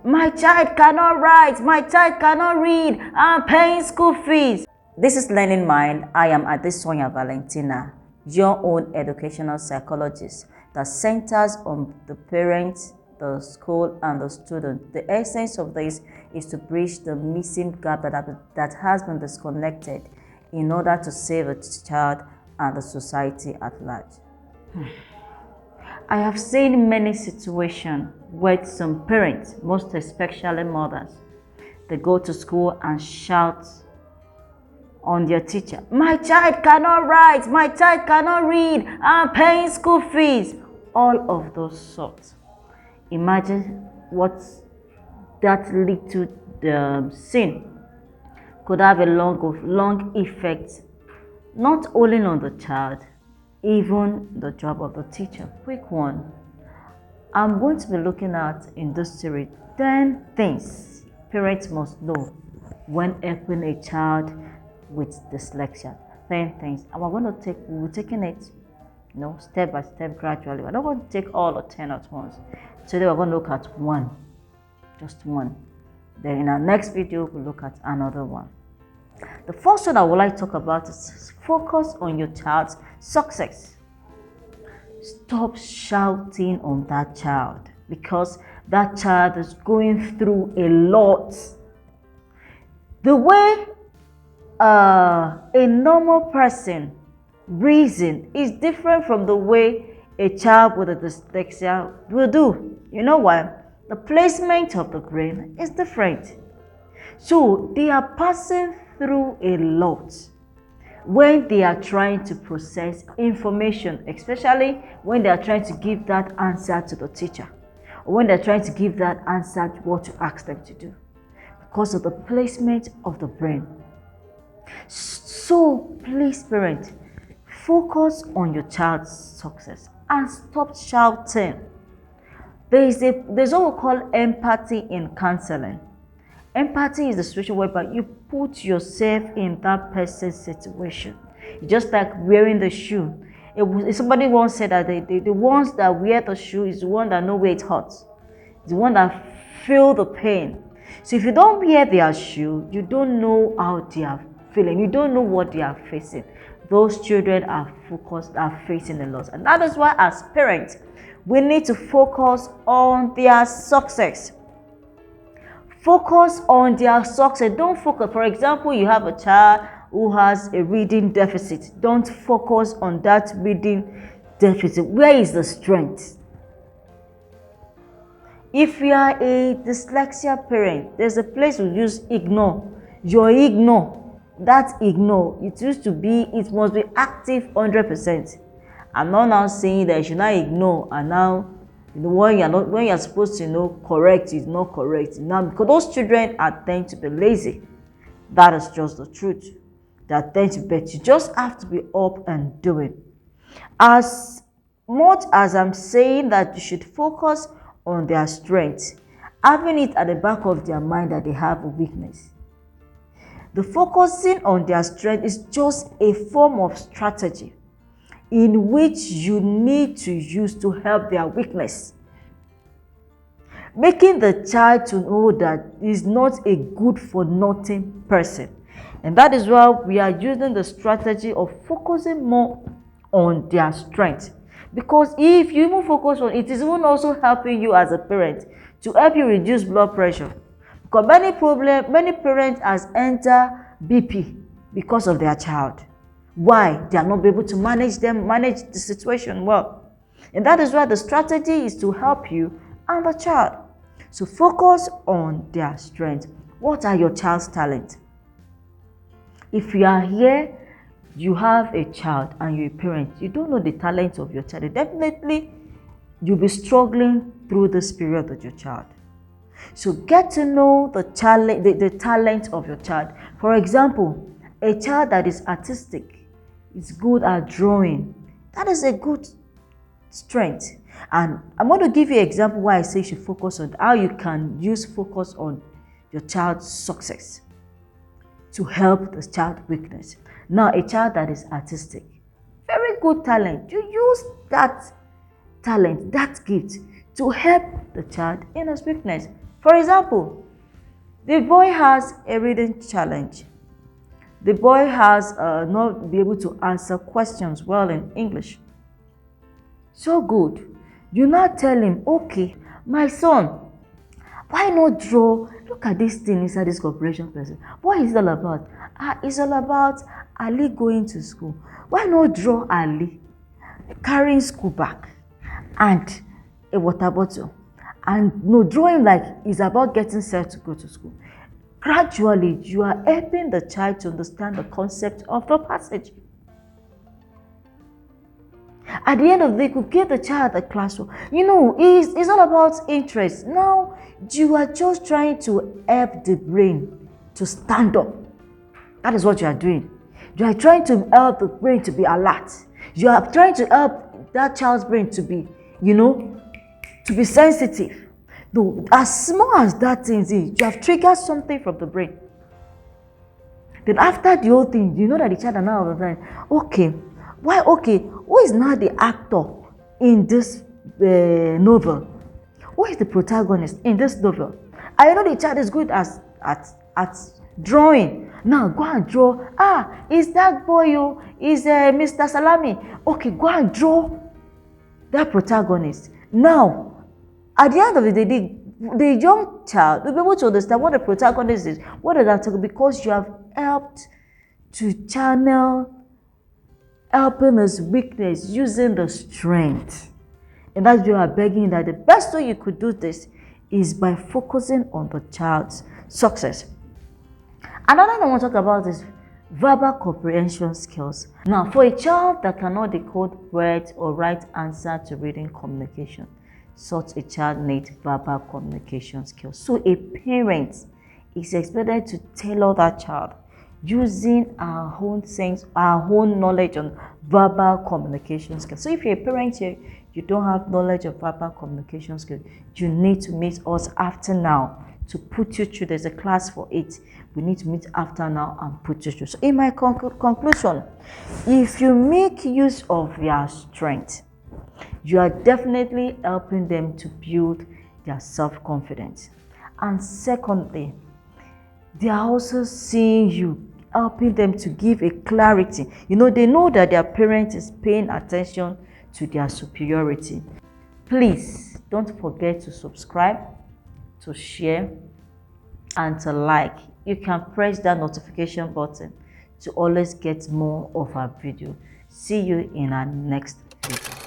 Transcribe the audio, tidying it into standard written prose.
My child cannot write, my child cannot read, I'm paying school fees. This is Learning Mind. I am Adesanya Valentina, your own educational psychologist that centers on the parents, the school, and the student. The essence of this is to bridge the missing gap that has been disconnected in order to save a child and the society at large. I have seen many situations where some parents, most especially mothers, they go to school and shout on their teacher, my child cannot write, my child cannot read, I'm paying school fees. All of those sorts. Imagine what that little sin could have a long effect, not only on the child, even the job of the teacher. Quick one. I'm going to be looking at in this series 10 things parents must know when helping a child with dyslexia. 10 things. And we'll be taking it, step by step, gradually. We're not going to take all the 10 at once. Today we're going to look at one, just one. Then in our next video, we'll look at another one. The first one I would like to talk about is focus on your child's success. Stop shouting on that child because that child is going through a lot. The way a normal person reason is different from the way a child with a dyslexia will do. You know why? The placement of the brain is different. So they are passing through a lot when they are trying to process information, especially when they are trying to give that answer to the teacher, or when they're trying to give that answer to what you ask them to do, because of the placement of the brain. So please, parents, focus on your child's success and stop shouting. There's what we call empathy in counseling. Empathy is the situation whereby you put yourself in that person's situation. Just like wearing the shoe. Somebody once said that the ones that wear the shoe is the one that know where it hurts. It's the one that feel the pain. So if you don't wear their shoe, you don't know how they are feeling. You don't know what they are facing. Those children are facing a lot. And that is why as parents, we need to focus on their success. Focus on their success. Don't focus. For example, you have a child who has a reading deficit. Don't focus on that reading deficit. Where is the strength? If you are a dyslexia parent, there's a place we use ignore. Your ignore. That ignore. It must be active 100%. I'm not now saying that you should not ignore and now when you're supposed to correct is not correct. Now, because those children tend to be lazy. That is just the truth. They tend to bet. You just have to be up and do it. As much as I'm saying that you should focus on their strength, having it at the back of their mind that they have a weakness. The focusing on their strength is just a form of strategy in which you need to use to help their weakness. Making the child to know that he's not a good for nothing person. And that is why we are using the strategy of focusing more on their strength. Because if you even focus on it, is even also helping you as a parent to help you reduce blood pressure. Because many parents has entered BP because of their child. Why? They are not able to manage the situation well. And that is why the strategy is to help you and the child. So focus on their strength. What are your child's talents? If you are here, you have a child and you're a parent, you don't know the talent of your child, definitely you'll be struggling through this period with your child. So get to know the talent of your child. For example, a child that is artistic, is good at drawing. That is a good strength. And I'm going to give you an example why I say you should focus on how you can use focus on your child's success to help the child's weakness. Now, a child that is artistic, very good talent. You use that talent, that gift to help the child in his weakness. For example, the boy has a reading challenge. The boy has not be able to answer questions well in English. So good. You now tell him, okay, my son, why not draw? Look at this thing inside this corporation person. What is it all about? It's all about Ali going to school. Why not draw Ali carrying school bag and a water bottle? And no, drawing like it's about getting set to go to school. Gradually, you are helping the child to understand the concept of the passage. At the end of the day, you could give the child a classroom. You know, it's not about interest. Now, you are just trying to help the brain to stand up. That is what you are doing. You are trying to help the brain to be alert. You are trying to help that child's brain to be, to be sensitive. No, as small as that thing is, you have triggered something from the brain. Then after the whole thing, you know that the child are now okay, why okay? Who is now the actor in this novel? Who is the protagonist in this novel? I know the child is good at drawing. Now go and draw. Is that boy? Is Mr. Salami? Okay, go and draw that protagonist. Now, at the end of the day, the young child will be able to understand what the protagonist is, what is that, because you have helped to channel helping his weakness using the strength. And that's why you are begging that the best way you could do this is by focusing on the child's success. Another thing I want to talk about is verbal comprehension skills. Now, for a child that cannot decode words or write answer to reading communication, such a child needs verbal communication skills. So a parent is expected to tailor that child using our own sense, our own knowledge on verbal communication skills. So if you're a parent here, you don't have knowledge of verbal communication skills, you need to meet us after now to put you through. There's a class for it. We need to meet after now and put you through. So in my conclusion, if you make use of your strength, you are definitely helping them to build their self-confidence. And secondly, they are also seeing you, helping them to give a clarity. They know that their parent is paying attention to their superiority. Please don't forget to subscribe, to share, and to like. You can press that notification button to always get more of our video. See you in our next video.